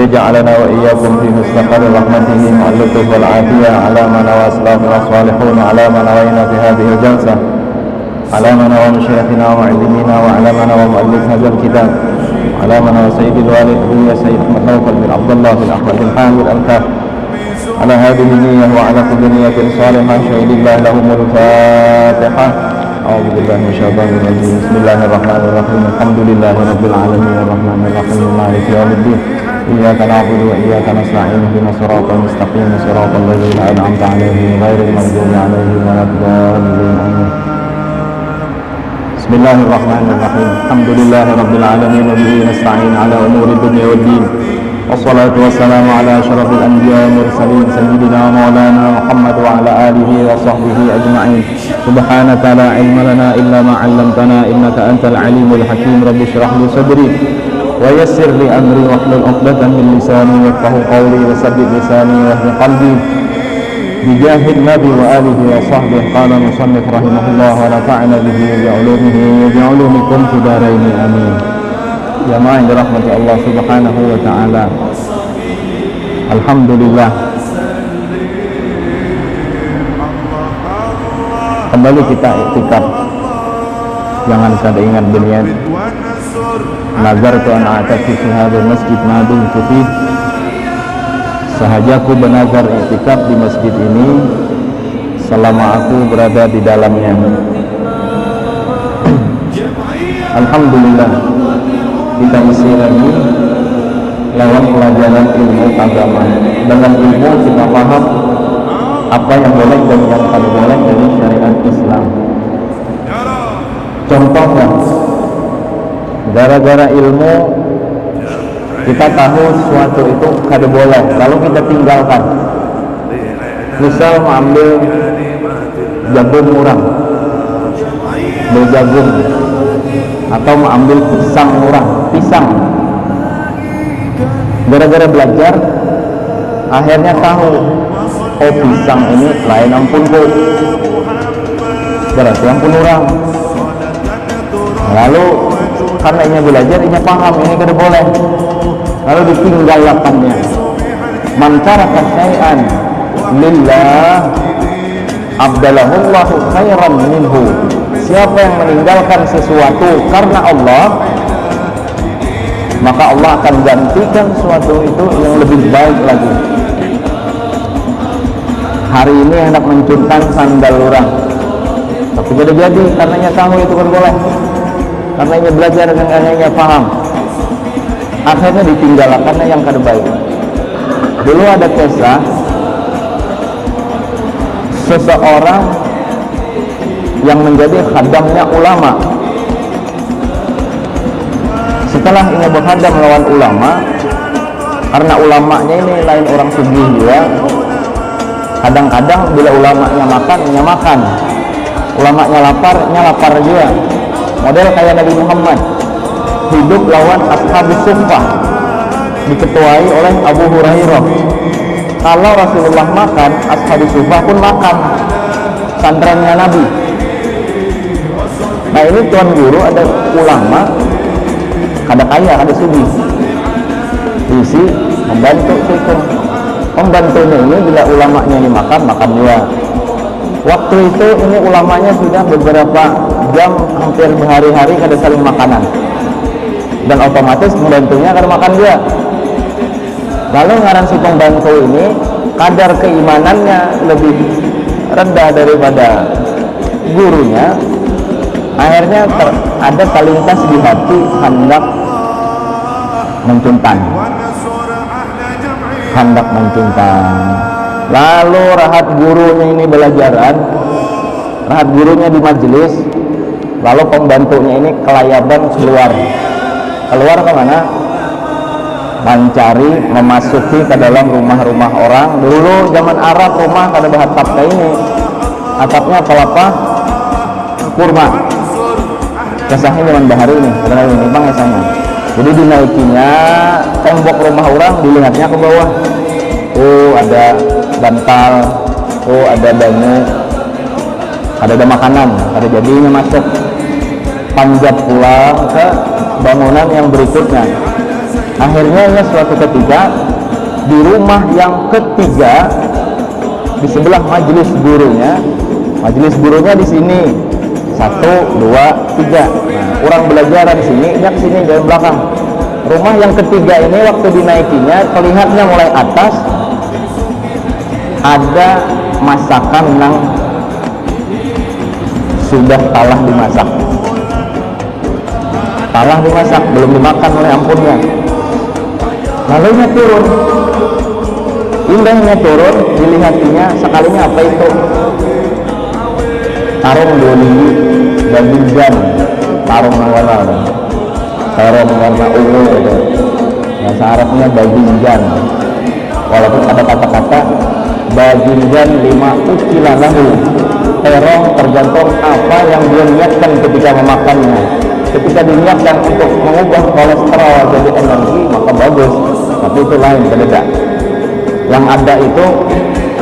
وجعلنا وإياكم في مستقر رحمته مع اللطف والعافية على ما نوى أسلافنا الصالحون على ما نوينا في هذه الجلسة على ما نوى مشايخنا ومعلمينا وعلى ما نوى مؤلف هذا الكتاب على ما نوى سيد الوالد هي سيد أحمد نوفل بن عبد الله بن أحمد بن حامد الكاف على هذه النية وعلى كل نية صالحة شهد الله لهم الفاتحة. أعوذ بالله من الشيطان الرجيم. بسم الله الرحمن الرحيم. الحمد لله رب العالمين الرحمن الرحيم مالك يوم الدين إياك نعبد وإياك نستعين اهدنا الصراط المستقيم صراط الذين أنعمت عليهم غير المغضوب عليهم ولا الضالين آمين. بسم الله الرحمن الرحيم. الحمد لله رب العالمين وبه نستعين على أمور الدنيا والدين والصلاة والسلام على أشرف الأنبياء والمرسلين سيدنا ومولانا محمد وعلى آله وصحبه أجمعين. سبحانك لا علم لنا إلا ما علمتنا إنك أنت العليم الحكيم. رب اشرح لي صدري ويسر لي أمري واحلل عقدة من لساني يفقهوا قولي وثبت لساني واهد قلبي بجاه النبي وآله وصحبه. قال المصنف رحمه الله ونفعنا به بعلومه وبعلومكم في دارين آمين. Jamaah yang dirahmati Allah Subhanahu wa taala. Alhamdulillah. Kembali kita iktikaf. Jangan kada ingat beniat. Nazar tu an a'tafi fi hadzal masjid ma dumtu fi. Sahajaku bernazar iktikaf di masjid ini selama aku berada di dalamnya. Alhamdulillah. Kita isi lagi lewat pelajaran ilmu agama. Dengan ilmu kita paham apa yang boleh dan yang tidak boleh dari syariat Islam. Contohnya, gara-gara ilmu kita tahu sesuatu itu kada boleh, lalu kita tinggalkan. Misal mengambil jagung murah, berjagung, atau mengambil pisang murah, pisang. Gara-gara belajar, akhirnya tahu, oh pisang ini lain ampun bu, berarti ampun orang. Lalu karena ini belajar, ini paham, ini kada boleh, lalu ditinggalkannya. Man taraka syai'an lillah abdalahullahu khairan minhu. Siapa yang meninggalkan sesuatu karena Allah, maka Allah akan gantikan sesuatu itu yang lebih baik lagi. Hari ini hendak mencuntan sandal orang, tapi tidak jadi karenanya tahu itu kan boleh, karenanya belajar dan karenanya paham. Akhirnya ditinggalkan karena yang kada baik. Dulu ada kisah seseorang yang menjadi khadamnya ulama. Setelah ini berkhadam melawan ulama, karena ulamanya ini lain orang sugih juga, kadang-kadang bila ulamanya makan, ulamanya lapar juga. Model kayak Nabi Muhammad hidup lawan ashabus suffah, diketuai oleh Abu Hurairah. Kalau Rasulullah makan, ashabus suffah pun makan, santrennya Nabi. Nah ini tuan guru ada ulama, kada kaya, kada sugih, isi membantu itu. Pembantunya ini bila ulamanya ini makan juga. Waktu itu ini ulamanya sudah beberapa jam, hampir berhari-hari kada saling makanan, dan otomatis pembantunya kada makan dia. Lalu ngaran si pembantu ini kadar keimanannya lebih rendah daripada gurunya. Akhirnya ada terlintas di hati hendak mencuntan. Lalu rahat gurunya ini belajaran, rahat gurunya di majelis, lalu pembantunya ini kelayaban keluar ke mana? Mencari, memasuki ke dalam rumah-rumah orang. Dulu zaman Arab rumah kada beratap kayak ini, atapnya kelapa kurma. Kisahnya zaman bahari ini, karena ini bang kisahnya. Jadi dinaikinya tembok rumah orang, dilihatnya ke bawah. Oh ada bantal, oh ada banyu, ada makanan, ada jadinya masuk. Panjat pulang ke bangunan yang berikutnya. Akhirnya suatu ketika di rumah yang ketiga di sebelah majelis gurunya di sini 1, 2, 3. Nah, orang belajar di sini, dia ke sini dari belakang. Rumah yang ketiga ini waktu dinaikinya terlihatnya mulai atas ada masakan yang sudah talah dimasak, belum dimakan oleh ampunnya. Lalu turun, indahnya turun, dilihatnya sekalinya apa itu? Tarung 2 biji daging tarung warna ungu gitu. Bahasa Arabnya baginjan, walaupun ada kata-kata baginjan 5 ukilah lahu, terong tergantung apa yang dia niatkan ketika memakannya. Ketika diniatkan untuk mengubah kolesterol jadi energi maka bagus, tapi itu lain berbeda. Yang ada itu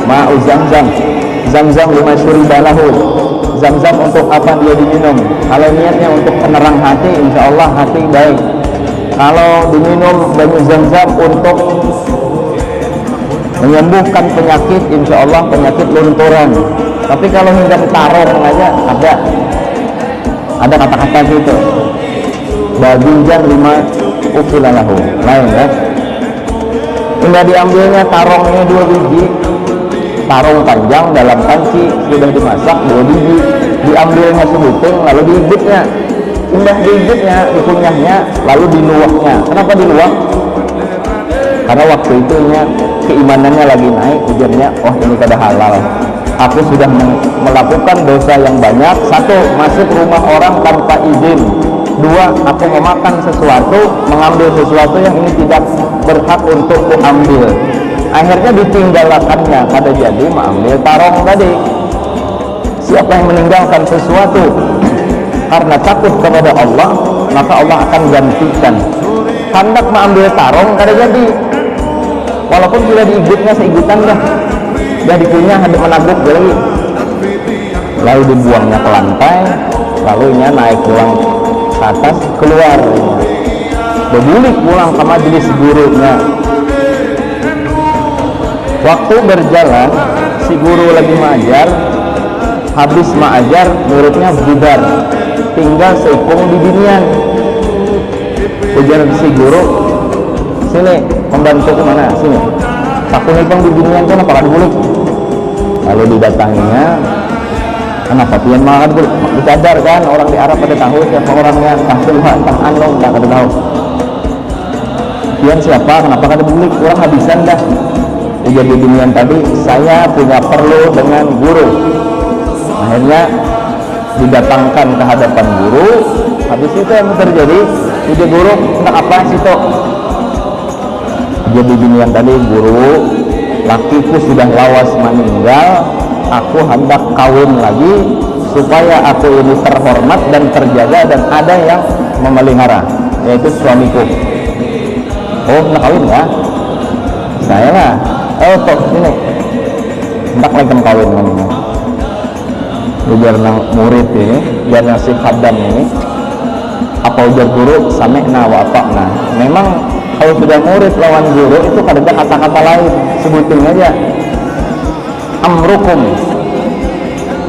ma'u zam-zam 5 syuribalahu, zam-zam untuk apa dia diminum. Kalau niatnya untuk penerang hati, insya Allah hati baik. Kalau diminum banyu zam-zam untuk menyembuhkan penyakit, insya Allah penyakit lunturan. Tapi kalau hingga tarung aja ada kata-kata gitu, baginjan 5 ukilalahu, lain ya. Hingga diambilnya tarung ini 2 biji, tarung panjang dalam panci sudah dimasak 2 biji, diambilnya sebuting lalu diigitnya, indah diigitnya, dikunyahnya, lalu diluwahnya. Kenapa diluwah? Karena waktu itu keimanannya lagi naik, ujarnya, oh ini kada halal, aku sudah melakukan dosa yang banyak. 1, masuk rumah orang tanpa izin. 2, aku memakan sesuatu, mengambil sesuatu yang ini tidak berhak untuk kuambil. Akhirnya ditinggalkannya, kada jadi mengambil tarong tadi. Siapa yang meninggalkan sesuatu karena takut kepada Allah, maka Allah akan gantikan. Hendak mengambil tarong kada jadi, walaupun sudah diigitnya seigitan dah, dia dikunyah, hendak menaguk lagi, lalu dibuangnya ke lantai, lalu naik pulang ke atas, keluar berbulik pulang ke majelis gurunya. Waktu berjalan, si guru lagi mengajar, habis mengajar muridnya bubar, tinggal seipung di binian. Ujar si guru, sini pembantu kemana? Sini, takut ipung di binian kan apa bulik. Lalu didatanginya, kenapa pian makan bulik? Dicadar kan, orang di Arab pada tahu siapa orangnya, entah anong, tak ada tahu. Pian siapa? Kenapa kada bulik? Orang habisan dah. Ujar di binian tadi, saya punya perlu dengan guru. Akhirnya didatangkan ke hadapan guru. Habis itu yang terjadi, ujar guru, hendak apa situ? Jadi binian tadi, guru, lakiku sudah lawas meninggal, aku hendak kawin lagi supaya aku ini terhormat dan terjaga dan ada yang memelihara, yaitu suamiku. Oh, hendak kawin ya? Saya lah. Oh, toh ini hendak lagi kawin namanya. Ujar nang murid ini, ujar nang si khadam ini, apa ujar guru? Sami'na wa ata'na. Memang kalau sudah murid lawan guru itu ada kata-kata lain, sebutin aja. Amrukum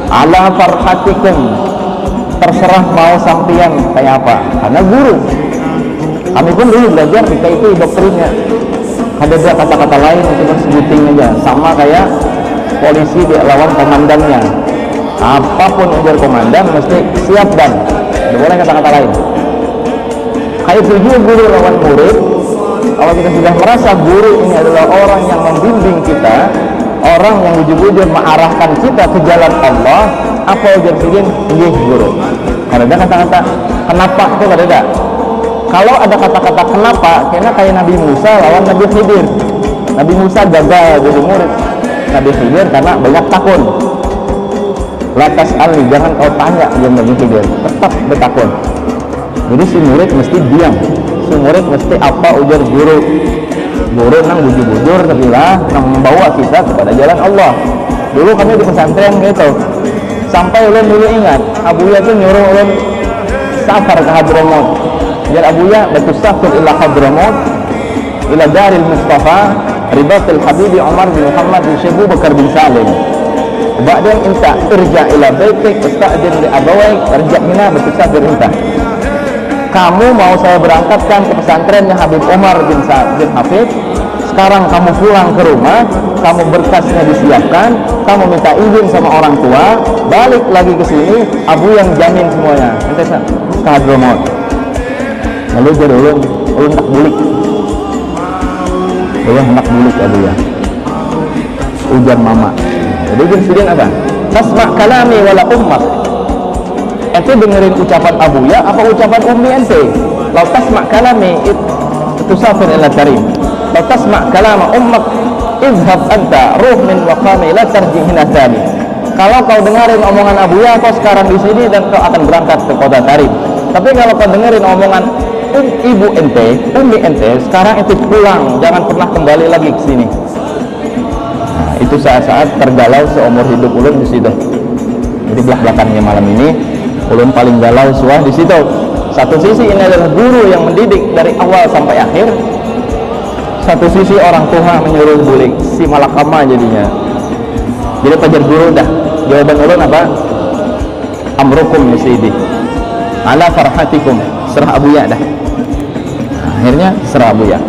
ala farhatikum, terserah mau sampian kayak apa, karena guru. Kami pun dulu belajar itu doktrinnya. Ada kata-kata lain, cuma sebutin aja, sama kayak polisi dia lawan komandannya. Apapun ujar komandan mesti siap dan tidak boleh kata-kata lain. Kayak itu juga guru lawan murid. Kalau kita sudah merasa guru ini adalah orang yang membimbing kita, orang yang ujung-ujung mengarahkan kita ke jalan Allah, apa ujar sigin? Nggih guru. Kalau ada kata-kata kenapa itu ada. Kalau ada kata-kata kenapa, karena kayak Nabi Musa lawan Nabi Khidir. Nabi Musa gagal jadi murid Nabi Khidir karena banyak takun. Latas Ali, jangan kau tanya yang Nabi Khidir, tetap bertakun. Jadi si murid mesti diam, si murid mesti apa ujar guru. Guru nang bujur-bujur tapi lah nang membawa kita kepada jalan Allah. Dulu kami di pesantren gitu, sampai ulun dulu ingat Abuya tuh nyuruh ulun safar ke Hadramaut. Jar Abuya batu safar ila Hadramaut, ila daril Mustafa ribatil habibi Umar bin Muhammad bin Syekh Bakar bin Salim. Ba'dan inta irja ila baitik ista'din li abawaik irja hina bertusafir inta. Kamu mau saya berangkatkan ke pesantrennya Habib Umar bin Hafid. Sekarang kamu pulang ke rumah, kamu berkasnya disiapkan, kamu minta izin sama orang tua, balik lagi ke sini, abu yang jamin semuanya. Ente ke Hadramut. Lalu jadi ulun tak bulik. Ulun hendak bulik abu ya. Ujar mama. Jadi jadi apa? Tasma' kalami wala ummak. Ente dengerin ucapan abu ya, apa ucapan ummi ente? Lau tasma' kalami itu safir ila karim. Lau tasma' kalama ummak izhab anta ruh min waqami la tarjihina tani. Kalau kau dengerin omongan abu ya, kau sekarang di sini dan kau akan berangkat ke kota Tarim. Tapi kalau kau dengerin omongan ibu ente, ummi ente, sekarang ente pulang, jangan pernah kembali lagi ke sini. Nah, itu saat-saat tergalau seumur hidup ulun di situ. Jadi belakangnya malam ini ulun paling galau suah di situ. Satu sisi ini adalah guru yang mendidik dari awal sampai akhir. Satu sisi orang tua menyuruh bulik, si malakama jadinya. Jadi pajar guru dah. Jawaban ulun apa? Amrukum nisidi ala farhatikum, serah abuya dah. Nah, akhirnya serah abuya.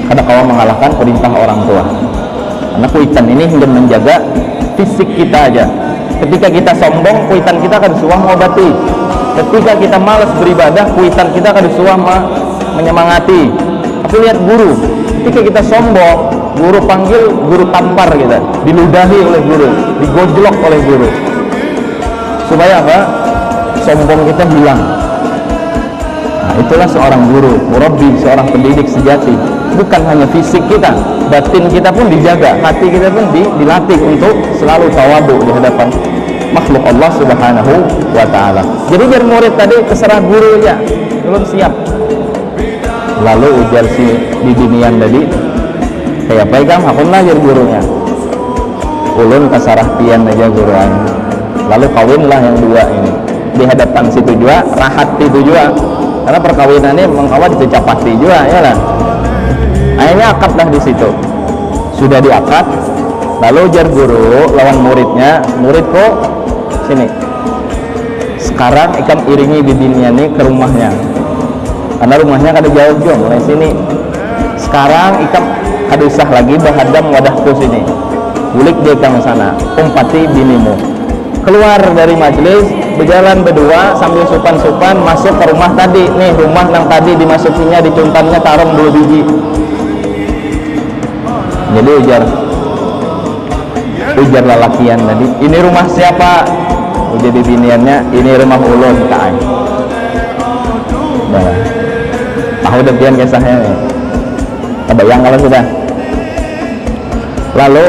Karena kau mengalahkan perintah orang tua. Karena kuitan ini hendak menjaga fisik kita aja. Ketika kita sombong, kuitan kita akan suah mengobati. Ketika kita malas beribadah, kuitan kita akan suah menyemangati. Tapi lihat guru, ketika kita sombong, guru panggil, guru tampar kita, diludahi oleh guru, digojlok oleh guru. Supaya apa? Sombong kita hilang. Nah, itulah seorang guru, murabbi, seorang pendidik sejati. Bukan hanya fisik kita, batin kita pun dijaga, hati kita pun dilatih untuk selalu tawadhu di hadapan makhluk Allah Subhanahu wa ta'ala. Jadi biar murid tadi terserah guru aja, belum siap. Lalu ujar si didinian tadi, kayak pegang hakun lah jadi gurunya. Ulun kasarah pian aja guruan. Lalu kawinlah yang dua ini. Di hadapan situ juga, rahat itu juga. Karena perkawinannya mengawal dicapati juga, ya lah. Akhirnya akadlah di situ. Sudah diakad, lalu ujar guru lawan muridnya, muridku sini. Sekarang ikam iringi didinian ini ke rumahnya. Karena rumahnya kada jauh juga mulai sini. Sekarang ikam kada usah lagi bahadam wadahku sini. Bulik dia ke sana, umpati binimu. Keluar dari majelis, berjalan berdua sambil supan-supan masuk ke rumah tadi. Nih rumah yang tadi dimasukinya, dicuntannya tarong 2 biji. Jadi ujar lalakian tadi, ini rumah siapa? Ujar biniannya, ini rumah ulun kan. Nah, tahu depian kisahnya nih. Kebayang kalau sudah. Lalu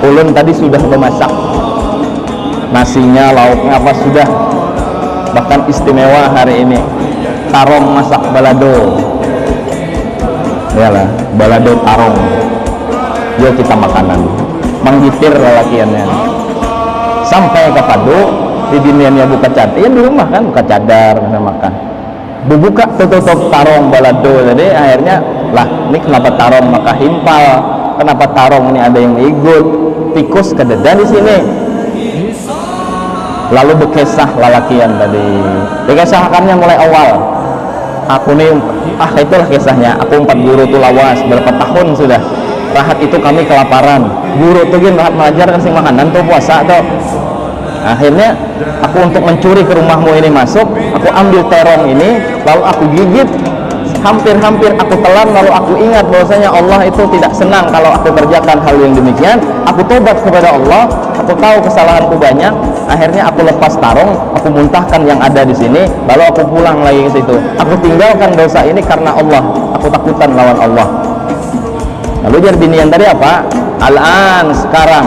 ulun tadi sudah memasak nasinya, lauknya apa sudah, bahkan istimewa hari ini. Tarong masak balado. Yalah, balado tarong. Yuk kita makanan. Menggitir lalakiannya. Sampai ke padu, di diniannya buka cadar. Ya di rumah kan buka cadar kita makan. Dibuka tutup tarong balado. Jadi akhirnya lah, ini kenapa tarong maka himpal? Kenapa tarong ini ada yang ikut? Tikus kededa di sini. Lalu berkesah lalakian tadi. Dikesahkannya mulai awal. Aku nih, itulah kisahnya. Aku 4 guru tuh lawas, berapa tahun sudah. Rahat itu kami kelaparan. Guru tuh gini rahat mengajar kasih makanan tuh puasa tuh. Akhirnya aku untuk mencuri ke rumahmu ini masuk, aku ambil terong ini, lalu aku gigit. Hampir-hampir aku telan, lalu aku ingat bahwasanya Allah itu tidak senang kalau aku kerjakan hal yang demikian. Aku tobat kepada Allah, aku tahu kesalahanku banyak. Akhirnya aku lepas tarung, aku muntahkan yang ada di sini, lalu aku pulang lagi ke situ. Aku tinggalkan dosa ini karena Allah, aku takutan lawan Allah. Lalu jar binian tadi apa? Al-an, sekarang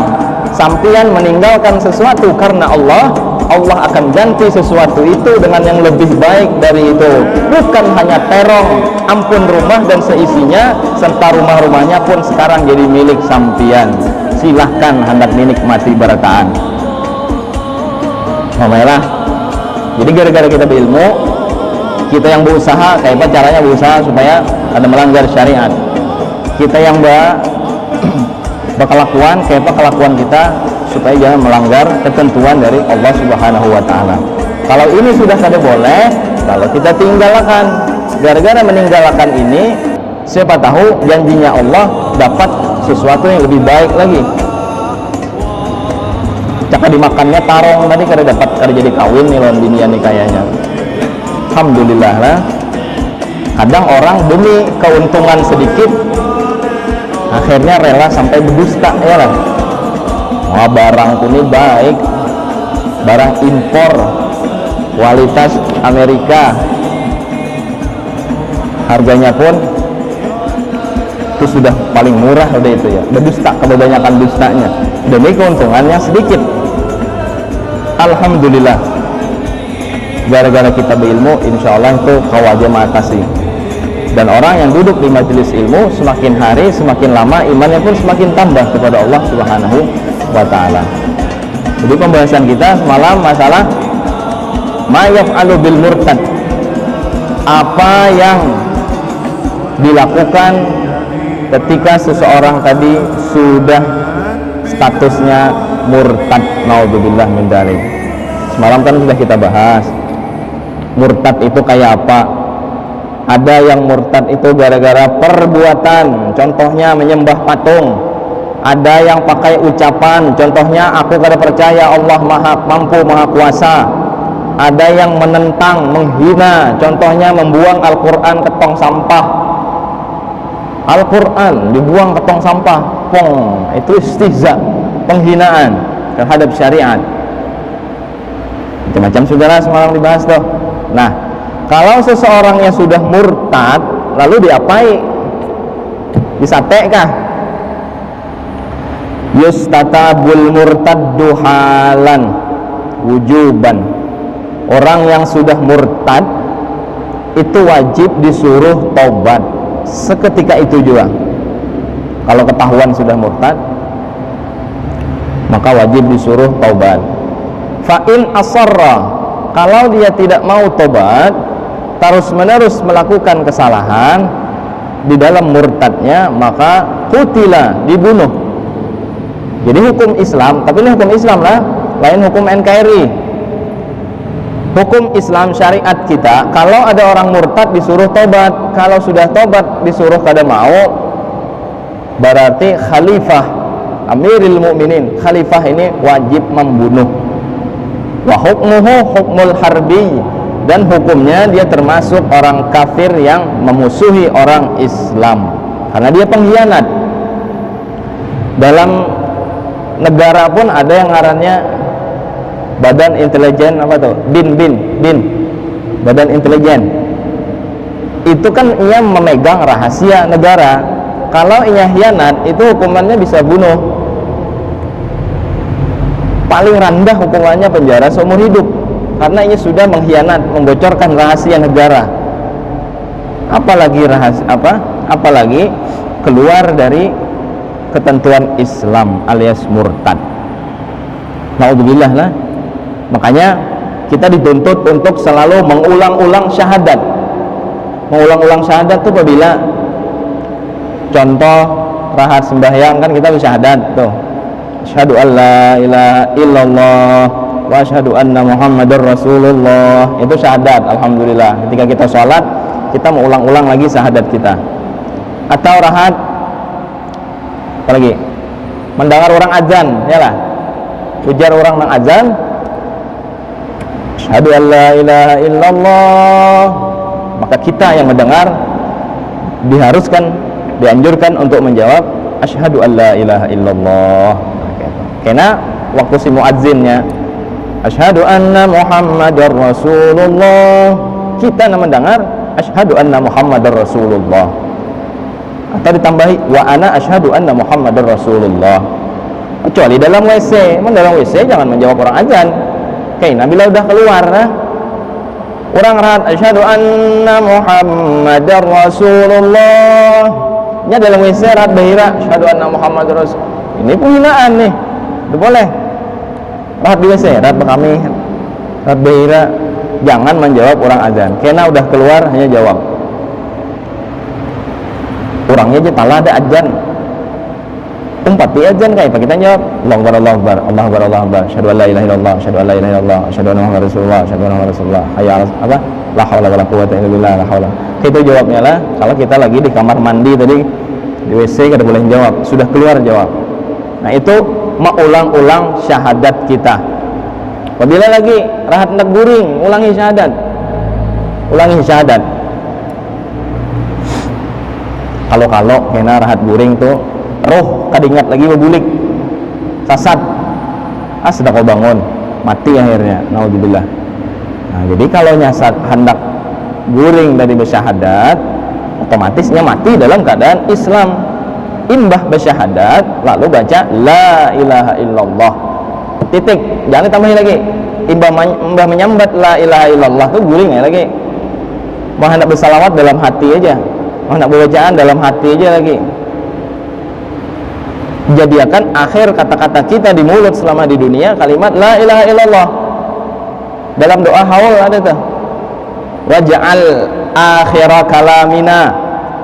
sampian meninggalkan sesuatu karena Allah, Allah akan ganti sesuatu itu dengan yang lebih baik dari itu. Bukan hanya terong, ampun rumah dan seisinya, serta rumah-rumahnya pun sekarang jadi milik sampian. Silahkan hendak dinikmati barataan. Namailah. Jadi gara-gara kita berilmu, Kita yang berusaha, kayak apa caranya berusaha supaya ada melanggar syariat. Kita yang berkelakuan, kayak apa kelakuan kita supaya jangan melanggar ketentuan dari Allah Subhanahu wa Ta'ala. Kalau ini sudah kada boleh, kalau kita tinggalkan, gara-gara meninggalkan ini, siapa tahu janjinya Allah dapat sesuatu yang lebih baik lagi. Caka dimakannya tarong tadi kada dapat, kada jadi kawin nih lawan dunia nih kayaknya. Alhamdulillah lah. Kadang orang demi keuntungan sedikit akhirnya rela sampai berdusta ya lah. Wah, barangku ini baik, barang impor kualitas Amerika, harganya pun itu sudah paling murah udah itu ya, berdusta, kebanyakan dustanya demi keuntungannya sedikit. Alhamdulillah, gara-gara kita berilmu, insya Allah itu kawaja mengatasi. Dan orang yang duduk di majelis ilmu, semakin hari semakin lama imannya pun semakin tambah kepada Allah Subhanahu wa Ta'ala. Jadi pembahasan kita semalam masalah ma yaf'alu bil murtad, apa yang dilakukan ketika seseorang tadi sudah statusnya murtad, naudzubillah min dzalik. Semalam kan sudah kita bahas murtad itu kayak apa. Ada yang murtad itu gara-gara perbuatan, contohnya menyembah patung. Ada yang pakai ucapan, contohnya aku kada percaya Allah maha mampu maha kuasa. Ada yang menentang, menghina, contohnya membuang Al-Quran ke tong sampah. Al-Quran dibuang ke tong sampah, itu istihza, penghinaan terhadap syariat. Macam-macam saudara semalam dibahas tuh. Nah, kalau seseorang yang sudah murtad lalu diapai? Disate kah? Yustatabul murtaddu halan wujuban. Orang yang sudah murtad itu wajib disuruh taubat seketika itu juga. Kalau ketahuan sudah murtad, maka wajib disuruh taubat. Fa'in asarra, kalau dia tidak mau taubat, terus menerus melakukan kesalahan di dalam murtadnya, maka qutila, dibunuh. Jadi hukum Islam, tapi ini hukum Islam lah, lain hukum NKRI. Hukum Islam syariat kita, kalau ada orang murtad disuruh tobat, kalau sudah tobat disuruh kada mau, berarti khalifah Amirul Mukminin, khalifah ini wajib membunuh. Wa hukmuhu hukmul harbi, dan hukumnya dia termasuk orang kafir yang memusuhi orang Islam karena dia pengkhianat. Dalam negara pun ada yang ngarannya Badan Intelijen apa tuh? BIN, Badan Intelijen. Itu kan ia memegang rahasia negara. Kalau ia khianat, itu hukumannya bisa bunuh. Paling rendah hukumannya penjara seumur hidup, karena ia sudah mengkhianat, membocorkan rahasia negara. Apalagi apalagi keluar dari ketentuan Islam alias murtad. Naudzubillah lah. Makanya kita dituntut untuk selalu mengulang-ulang syahadat. Mengulang-ulang syahadat itu apabila contoh rahat sembahyang kan kita bersyahadat tuh. Asyhadu an la ilaha illallah wa asyhadu anna Muhammadar Rasulullah. Itu syahadat, alhamdulillah. Ketika kita sholat, kita mengulang-ulang lagi syahadat kita. Atau rahat apalagi mendengar orang azan, ya lah. Ujar orang nang azan, asyhadu an la ilaha illallah, maka kita yang mendengar diharuskan, dianjurkan untuk menjawab asyhadu an la ilaha illallah. Karena waktu si muadzinnya asyhadu anna Muhammadar Rasulullah, kita yang mendengar asyhadu anna Muhammadar Rasulullah, atau ditambahi wa ana asyhadu anna Muhammadar Rasulullah. Kecuali dalam WC, dalam WC jangan menjawab orang azan. Karena bila udah keluar, orang rahat asyhadu anna Muhammadar Rasulullah, nya dalam WC rahat bahira asyhadu anna Muhammadar Rasul. Ini penghinaan nih, tidak boleh. Rahat di WC, rahat kami, rahat bahira jangan menjawab orang azan. Kena udah keluar hanya jawab. Orangnya aja talah ada azan. Umpati azan kayak apa kita jawab Allahu Akbar Allahu Akbar Allahu Akbar Allahu Akbar asyhadu an la ilaha illallah asyhadu an la ilaha illallah asyhadu anna muhammadar rasulullah asyhadu anna muhammadar rasulullah hayya 'alas apa la haula wala quwwata illa billah la haula. Itu jawabnya lah. Kalau kita lagi di kamar mandi tadi di WC kada boleh jawab, sudah keluar jawab. Nah itu mengulang-ulang syahadat kita. Apabila lagi rahat hendak guring, ulangi syahadat. Ulangi syahadat. Kalau kena rahat guring tuh roh kadingat lagi berbulik sasat sudah kau bangun mati akhirnya naudzubillah. Nah jadi kalau nyasat hendak guring dari bersyahadat otomatisnya mati dalam keadaan Islam. Imbah bersyahadat lalu baca la ilaha illallah titik, jangan ditambahin lagi. Imbah menyambat la ilaha illallah tuh guring ya lagi. Mau hendak bersalawat dalam hati aja, mau hendak bacaan dalam hati aja lagi. Jadikan akhir kata-kata kita di mulut selama di dunia kalimat la ilaha illallah. Dalam doa haul ada tuh waj'al akhira kalamina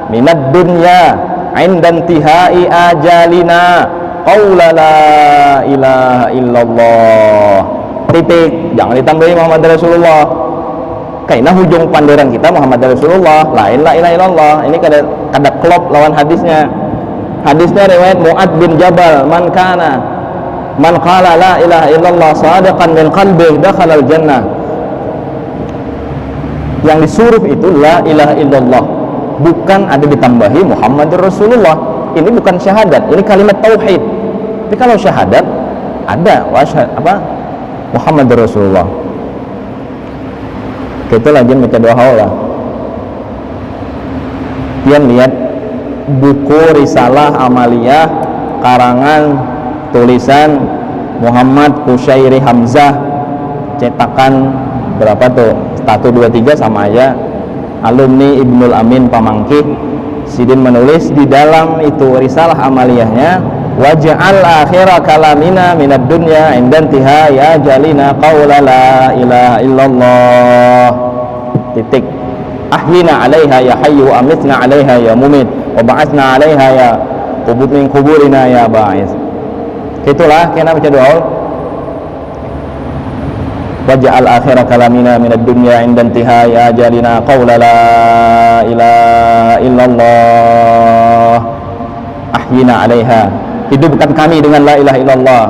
minad dunya inda intihai ajalina qaula la ilaha illallah titik, jangan ditambahi Muhammad Rasulullah. Karena hujung panderan kita Muhammad Rasulullah, lain la ilaha illallah. Ini kada klop lawan hadisnya. Hadisnya riwayat Mu'ad bin Jabal, man qala la ilaha illallah sadiqan min qalbihi dakhala al-jannah. Yang disuruh itu la ilaha illallah, bukan ada ditambahi Muhammadur Rasulullah. Ini bukan syahadat, ini kalimat tauhid. Tapi kalau syahadat ada Muhammadur Rasulullah. Kita lagi baca doa haula. Pian lihat buku risalah amaliyah karangan tulisan Muhammad Kusyairi Hamzah, cetakan berapa tuh 123 sama aja, alumni Ibnul Amin Pamangkih. Sidin menulis di dalam itu risalah amaliyahnya waj'al akhira kalamina minad dunya inda intihai ajalina qaula la ilaha illallah titik ahyina 'alaiha ya hayyu wa amitna 'alaiha ya mumit wa ba'atsna 'alaiha ya qubut min kuburina ya ba'is. Itulah kena baca doa waj'al akhira kalamina minad dunya inda intihai ajalina qaula la ilaha illallah ahyina 'alaiha, hidupkan kami dengan la ilaha illallah,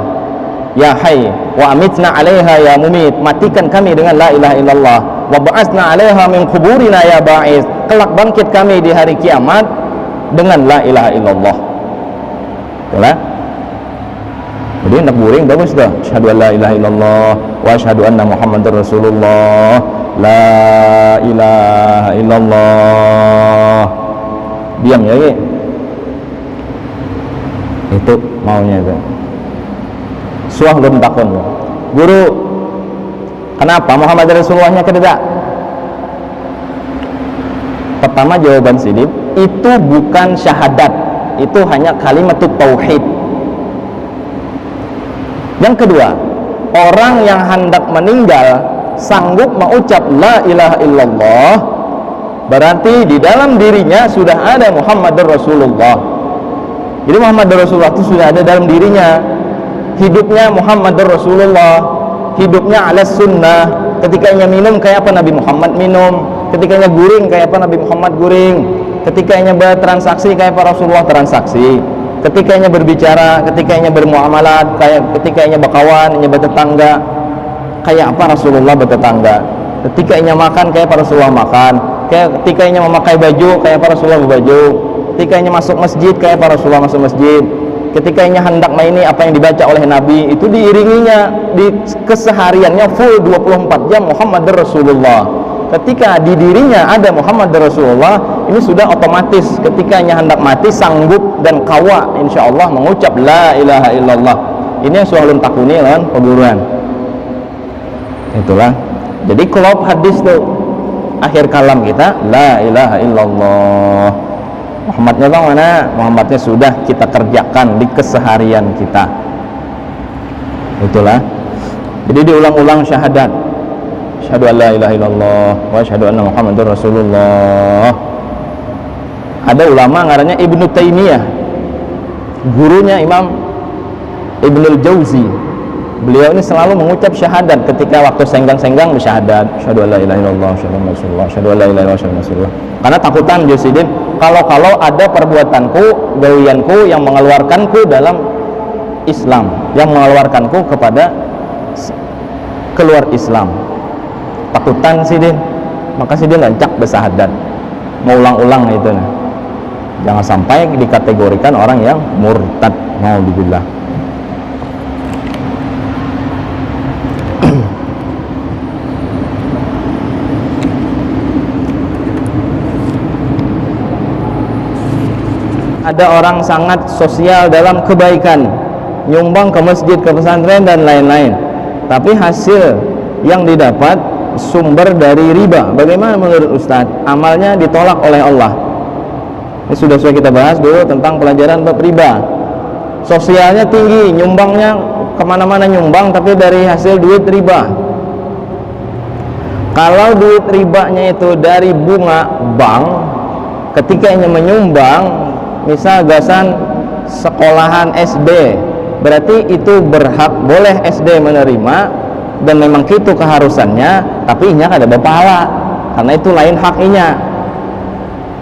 ya hayy wa amitna 'alaiha ya mumit, matikan kami dengan la ilaha illallah, wa ba'atsna 'alaiha min kuburina ya ba'is, kelak bangkit kami di hari kiamat dengan la ilaha illallah. Itulah. Jadi hendak buring bagus dah. Asyhadu an la ilaha illallah wa asyhadu anna Muhammadar Rasulullah. La ilaha illallah. Diam ya, Ki. Itu maunya itu. Suah belum takun. Guru, kenapa Muhammad Rasulullahnya tidak? Pertama jawaban Sidib, itu bukan syahadat, itu hanya kalimat tauhid. Yang kedua, orang yang hendak meninggal sanggup mengucap la ilaha illallah, berarti di dalam dirinya sudah ada Muhammadur Rasulullah. Jadi Muhammadur Rasulullah itu sudah ada dalam dirinya. Hidupnya Muhammadur Rasulullah, hidupnya ala sunnah. Ketikanya minum kayak apa Nabi Muhammad minum, ketikanya guring kayak apa Nabi Muhammad guring, ketikanya bertransaksi kayak apa Rasulullah transaksi, ketikanya berbicara, ketikanya bermuamalat, kayak ketikanya berkawan, bertetangga kayak apa Rasulullah bertetangga, ketikanya makan kayak apa Rasulullah makan, kayak ketikanya memakai baju kayak apa Rasulullah berbaju, ketikanya masuk masjid kayak apa Rasulullah masuk masjid, ketikanya hendak maini apa yang dibaca oleh Nabi, itu diiringinya di kesehariannya full 24 jam Muhammadur Rasulullah. Ketika di dirinya ada Muhammadur Rasulullah, ini sudah otomatis ketikanya hendak mati sanggup dan kawa insyaallah mengucap la ilaha illallah. Ini yang suhalun takuni kan perguruan. Itulah. Jadi klop hadis tuh akhir kalam kita la ilaha illallah. Muhammadnya bang mana? Muhammadnya sudah kita kerjakan di keseharian kita. Itulah. Jadi diulang-ulang syahadat. asyhadu an la ilaha illallah wa asyhadu anna Muhammadar Rasulullah. Ada ulama ngarannya Ibnu Taimiyah, gurunya Imam Ibnul Jauzi. Beliau ini selalu mengucap syahadat ketika waktu senggang-senggang bersyahadat, asyhadu an la ilaha illallah wa asyhadu anna Rasulullah, asyhadu an la ilaha illallah wa asyhadu anna Rasulullah. Karena takutan Josidin, kalau ada perbuatanku, gawianku yang mengeluarkanku dalam Islam, yang mengeluarkanku kepada keluar Islam. Takutan Sidin, maka Sidin lancak bersyahadat, mau ulang-ulang itu nah. Jangan sampai dikategorikan orang yang murtad, naudzubillah. Ada orang sangat sosial dalam kebaikan, nyumbang ke masjid, ke pesantren dan lain-lain, tapi hasil yang didapat sumber dari riba. Bagaimana menurut Ustadz? Amalnya ditolak oleh Allah. Ini sudah kita bahas dulu tentang pelajaran bab riba. Sosialnya tinggi, nyumbangnya kemana-mana nyumbang, tapi dari hasil duit riba. Kalau duit ribanya itu dari bunga bank, ketika ini menyumbang, misal gasan sekolahan SD, berarti itu berhak, boleh SD menerima dan memang itu keharusannya, tapi inya kada berpahala karena itu lain hak inya.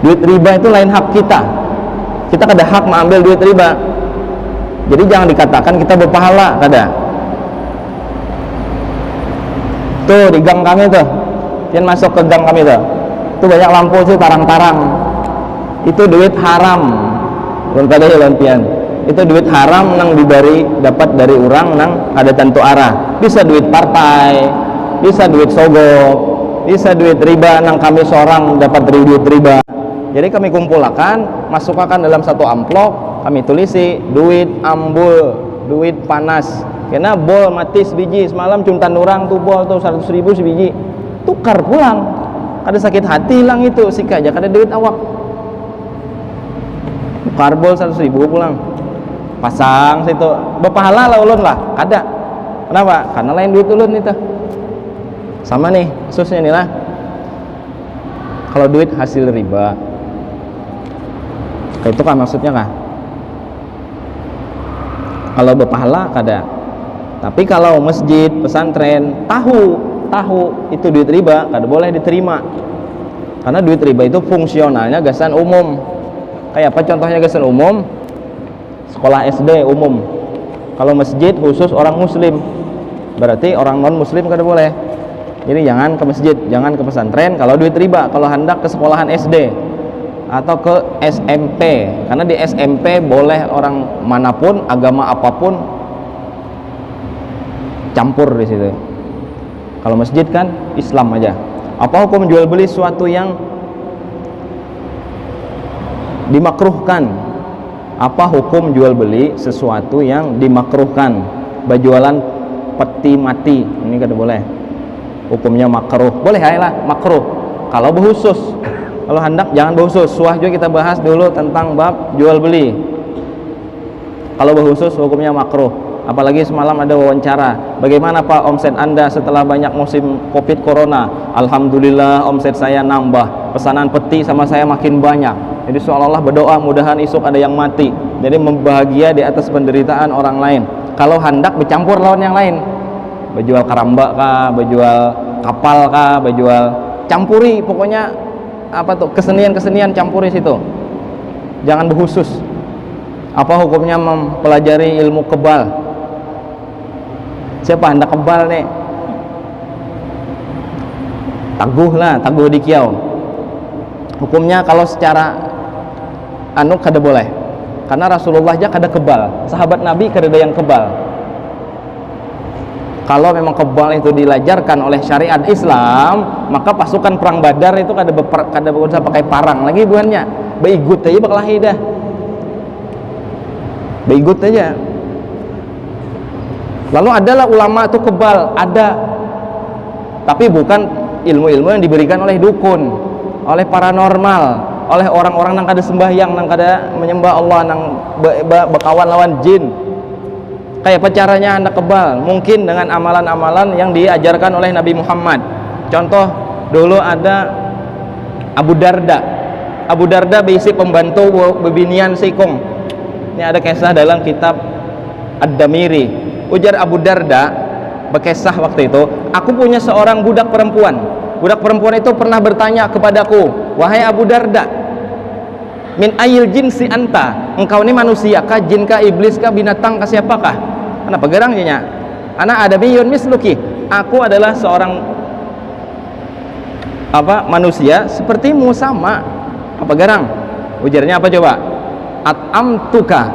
Duit riba itu lain hak kita kada hak mengambil duit riba. Jadi jangan dikatakan kita berpahala, kada. Tuh di gang kami tuh, yang masuk ke gang kami tuh banyak lampu sih tarang-tarang, itu duit haram. Itu duit haram nang dapat dari orang nang ada tentu arah. Bisa duit partai, bisa duit sogok, bisa duit riba nang kami seorang dapat dari duit riba. Jadi kami kumpulkan, masukkan dalam satu amplop, kami tulisi duit ambul, duit panas. Karena bol mati sebiji, semalam cuma orang tuh bol tuh 100.000 sebiji, tukar pulang. Kada sakit hati hilang itu sika aja, kada duit awak. Karbol 100.000 pulang, pasang situ, berpahala lah ulun lah, kada. Kenapa? Karena lain duit ulun itu. Sama nih, khususnya nih lah. Kalau duit hasil riba, kayak itu kan maksudnya kah? Kalau berpahala kada. Tapi kalau masjid, pesantren, tahu itu duit riba, kada boleh diterima. Karena duit riba itu fungsionalnya gasan umum. Kayak apa contohnya gasan umum? Sekolah SD umum. Kalau masjid khusus orang muslim, berarti orang non muslim kada boleh. Jadi jangan ke masjid, jangan ke pesantren kalau duit riba. Kalau hendak ke sekolahan SD atau ke SMP, karena di SMP boleh orang manapun, agama apapun campur di situ. Kalau masjid kan Islam aja. Apa hukum jual beli sesuatu yang dimakruhkan? Apa hukum jual beli sesuatu yang dimakruhkan? Berjualan peti mati, ini kada boleh. Hukumnya makruh. Boleh lah makruh kalau berkhusus. Kalau hendak jangan berkhusus. Suah juga kita bahas dulu tentang bab jual beli. Kalau berkhusus hukumnya makruh. Apalagi semalam ada wawancara, bagaimana Pak omset Anda setelah banyak musim Covid Corona? Alhamdulillah omset saya nambah, pesanan peti sama saya makin banyak. Jadi seolah-olah berdoa mudahan esok ada yang mati. Jadi membahagia di atas penderitaan orang lain. Kalau hendak bercampur lawan yang lain, berjual karamba kah, berjual kapal kah, berjual, campuri pokoknya apa tuh kesenian-kesenian campuri situ. Jangan berkhusus. Apa hukumnya mempelajari ilmu kebal? Siapa hendak kebal nih? Taguh di kiau. Hukumnya kalau secara kada boleh. Karena Rasulullah aja kada kebal, sahabat Nabi kada ada yang kebal. Kalau memang kebal itu dilajarkan oleh syariat Islam, maka pasukan perang Badar itu kada usah pakai parang lagi buannya. Beigut aja berkelahi dah. Beigut aja. Lalu adalah ulama itu kebal, ada. Tapi bukan ilmu-ilmu yang diberikan oleh dukun, oleh paranormal, oleh orang-orang yang kada sembahyang, yang kada menyembah Allah, yang berkawan lawan jin. Kayak apa caranya Anda kebal? Mungkin dengan amalan-amalan yang diajarkan oleh Nabi Muhammad. Contoh dulu ada Abu Darda. Abu Darda bisi pembantu bebinian Sikong. Ini ada kisah dalam kitab Ad-Damiri. Ujar Abu Darda berkisah waktu itu, aku punya seorang budak perempuan. Budak perempuan itu pernah bertanya kepadaku, wahai Abu Darda, min ayil jinsi anta, engkau ini manusia kah, jin kah, iblis kah, binatang kah, siapakah? Kenapa gerangnya? Ana adamiyun misluki, aku adalah seorang manusia sepertimu, sama. Apa garang? Ujarnya apa coba? At'amtuka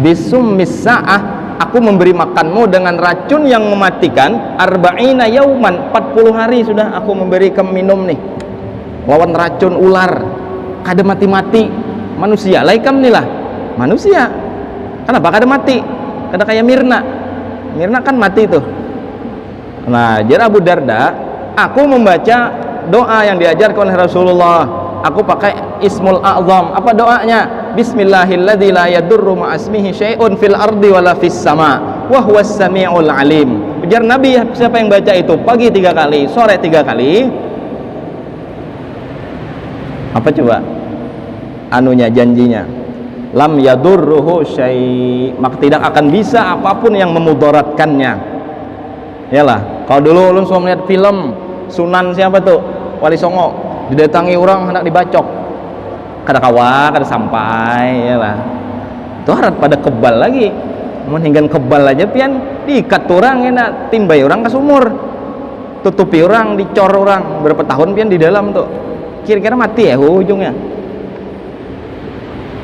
bisummis sa'ah, aku memberi makanmu dengan racun yang mematikan, arba'ina yauman, 40 hari sudah aku memberi kamu minum nih, lawan racun ular, kada mati-mati. Manusia laikam nih lah, manusia kenapa kada mati? Kada kayak Mirna kan mati tuh. Nah, jar Abu Darda, aku membaca doa yang diajarkan oleh Rasulullah. Aku pakai Ismul A'zam. Apa doanya? Bismillahilladzi la yadurru ma'asmihi syai'un fil ardi wala fis sama wa huwas samiul alim. Ujar Nabi, siapa yang baca itu pagi 3 kali, sore 3 kali, apa coba anunya, janjinya, lam yadurruhu syai', maka tidak akan bisa apapun yang memudaratkannya. Yalah, kalau dulu ulun semua melihat film Sunan siapa tuh, Wali Songo, didatangi orang hendak dibacok, kada kawa, kada sampai, yalah, itu harap pada kebal lagi, hingga kebal aja pian diikat orang, enak timbai orang ke sumur, tutupi orang, dicor orang, berapa tahun pian di dalam tuh, kira-kira mati ya ujungnya.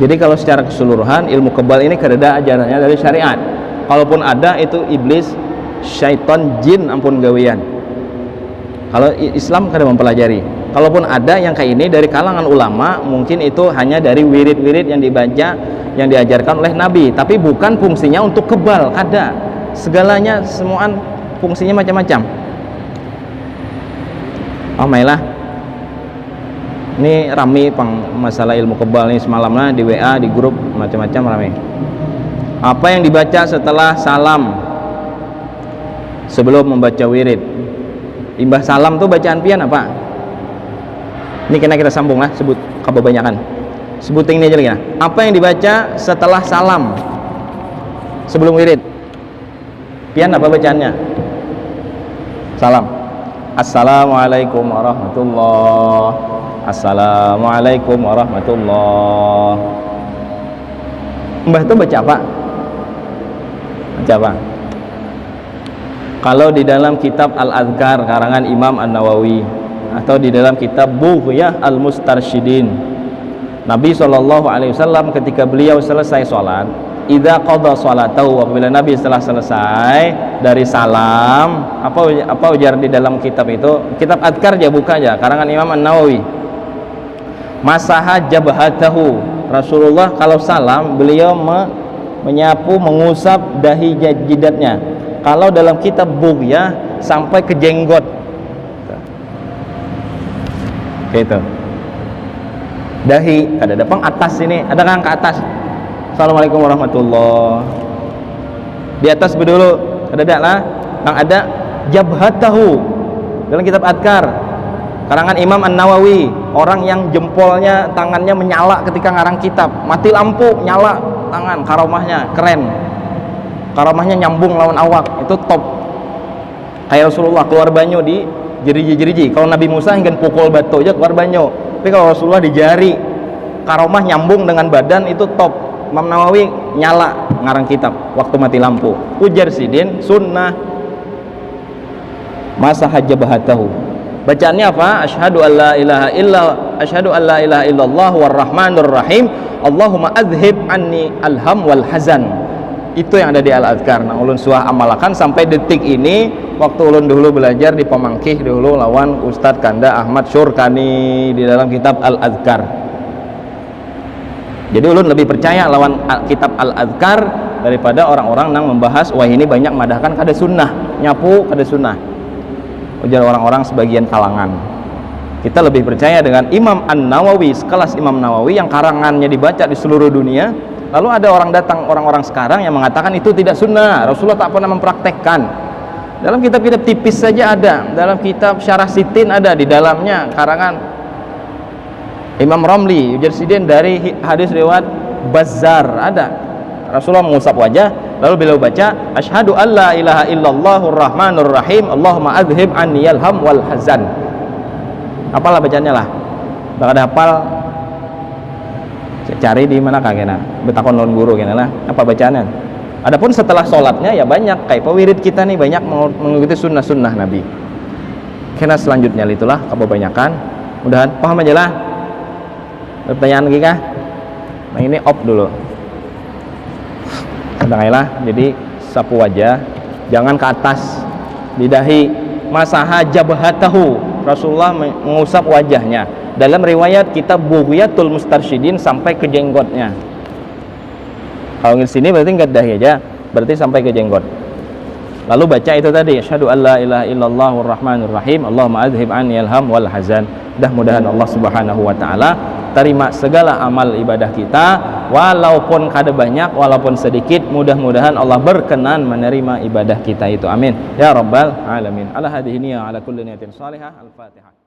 Jadi kalau secara keseluruhan ilmu kebal ini kada ada ajarannya dari syariat. Kalaupun ada itu iblis, syaitan, jin ampun gawian. Kalau Islam kada mempelajari. Kalaupun ada yang kayak ini dari kalangan ulama, mungkin itu hanya dari wirid-wirid yang dibaca, yang diajarkan oleh Nabi, tapi bukan fungsinya untuk kebal, kada. Segalanya semuaan fungsinya macam-macam. Oh mailah. Ini rame pang masalah ilmu kebal nih semalam lah di WA, di grup macam-macam rame. Apa yang dibaca setelah salam sebelum membaca wirid? Imbah salam tuh bacaan pian apa? Ini kena kita sambung lah, sebut kebanyakan. Sebutin ini aja lagi. Apa yang dibaca setelah salam sebelum wirid? Pian apa bacaannya? Salam. Assalamualaikum warahmatullahi. Assalamualaikum warahmatullahi. Mbah itu baca apa? Baca apa? Kalau di dalam kitab Al-Adhkar karangan Imam An-Nawawi, atau di dalam kitab Bughyah Al-Mustarsyidin, Nabi SAW ketika beliau selesai sholat, idza qada sholatahu, apabila Nabi setelah selesai dari salam, apa ujar di dalam kitab itu, kitab Adhkar aja, buka aja karangan Imam An-Nawawi, masaha jabhatahu, Rasulullah kalau salam beliau menyapu, mengusap dahi jidatnya. Kalau dalam kitab Bughyah sampai ke jenggot gitu, dahi ada depan atas sini, ada kan ke atas. Assalamualaikum warahmatullahi, di atas dulu ada lah, yang ada jabhatahu dalam kitab Adhkar karangan Imam An-Nawawi, orang yang jempolnya, tangannya menyala ketika ngarang kitab, mati lampu nyala tangan, karomahnya keren, karomahnya nyambung lawan awak, itu top. Kayak Rasulullah keluar banyo di jeriji-jeriji, kalau Nabi Musa hingga pukul batu aja keluar banyo, tapi kalau Rasulullah di jari, karomah nyambung dengan badan, itu top. Imam Nawawi nyala ngarang kitab waktu mati lampu. Ujar sidin sunnah masaha jabhatahu. Bacaannya apa? Asyhadu an la ilaha illallah warrahmanur rahim, Allahumma adhib anni alham wal hazan. Itu yang ada di Al-Adhkar. Nah, ulun suah amalkan sampai detik ini. Waktu ulun dulu belajar di Pemangkih dulu lawan Ustadz Kanda Ahmad Syurkani di dalam kitab Al-Adhkar. Jadi ulun lebih percaya lawan kitab Al-Adhkar daripada orang-orang yang membahas wah ini banyak madahkan kada sunnah, nyapu kada sunnah. Ujar orang-orang sebagian kalangan. Kita lebih percaya dengan Imam An-Nawawi, sekelas Imam Nawawi yang karangannya dibaca di seluruh dunia. Lalu ada orang datang, orang-orang sekarang yang mengatakan itu tidak sunnah, Rasulullah tak pernah mempraktekkan. Dalam kitab-kitab tipis saja ada, dalam kitab Syarah Sitin ada, di dalamnya karangan Imam Ramli Ujarsidin dari hadis riwayat Bazzar ada. Rasulullah mengusap wajah, lalu beliau baca asyhadu alla ilaha illallahur rahmanur rahim Allahumma adhib anniyal ham wal hazan. Apalah bacanya lah. Bakal hafal cari di mana kagena betakon lawan guru kena lah apa bacaannya. Adapun setelah sholatnya ya banyak kayak pewirid kita nih banyak mengikuti sunnah-sunnah Nabi. Kena selanjutnya itulah kebanyakan. Mudahan paham aja lah. Pertanyaan lagi kah? Nah ini op dulu. Lah. Jadi sapu wajah, jangan ke atas di dahi. Masaha jabhatahu, Rasulullah mengusap wajahnya. Dalam riwayat kitab Bughyatul Mustarsyidin sampai ke jenggotnya. Kalau di sini berarti enggak dahi aja, berarti sampai ke jenggot. Lalu baca itu tadi, asyhadu alla ilaha illallahur rahmanur rahim Allahumma adhib anniyal ham wal hazan. Mudah-mudahan Allah Subhanahu wa taala terima segala amal ibadah kita, walaupun kada banyak, walaupun sedikit, mudah-mudahan Allah berkenan menerima ibadah kita itu. Amin ya rabbal alamin. Ala hadhihi niyya ala kulli niyatin salihah. Al-Fatihah.